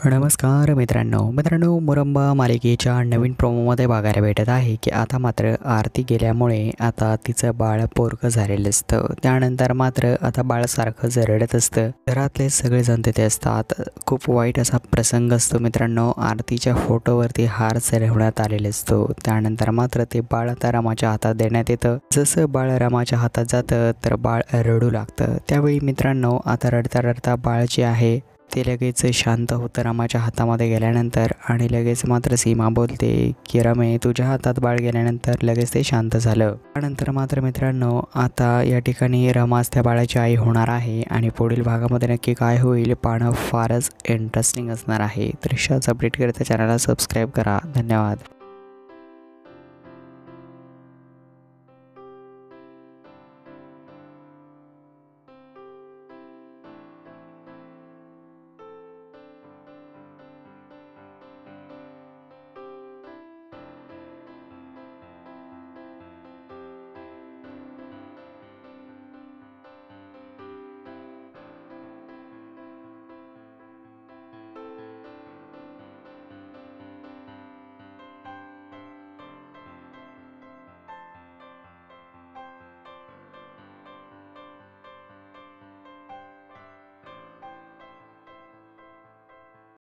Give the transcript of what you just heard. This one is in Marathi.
नमस्कार मित्रांनो मुरंबा मालिकेच्या नवीन प्रोमोमध्ये बघायला भेटत आहे की आता मात्र आरती गेल्यामुळे आता तिचं बाळ पोरकं झालेलं असतं। त्यानंतर मात्र आता बाळ सारखं रडत असतं। घरातले सगळेजण तिथे असतात। खूप वाईट असा प्रसंग असतो मित्रांनो। आरतीच्या फोटोवरती हार चढवण्यात आलेला असतो। त्यानंतर मात्र ते बाळ आता रामाच्या हातात देण्यात येतं। जसं बाळ रामाच्या हातात जातं तर बाळ रडू लागतं। त्यावेळी मित्रांनो आता रडता रडता बाळ जे आहे ते लगेच शांत होतं रामाच्या हातामध्ये गेल्यानंतर आणि लगेच मात्र सीमा बोलते की रमे तुझ्या हातात बाळ गेल्यानंतर लगेच ते शांत झालं। त्यानंतर मात्र मित्रांनो आता या ठिकाणी रमाच त्या बाळाची आई होणार आहे आणि पुढील भागामध्ये नक्की काय होईल पाहणं फारच इंटरेस्टिंग असणार आहे। तर अशाच अपडेट करता चॅनलला सबस्क्राईब करा। धन्यवाद।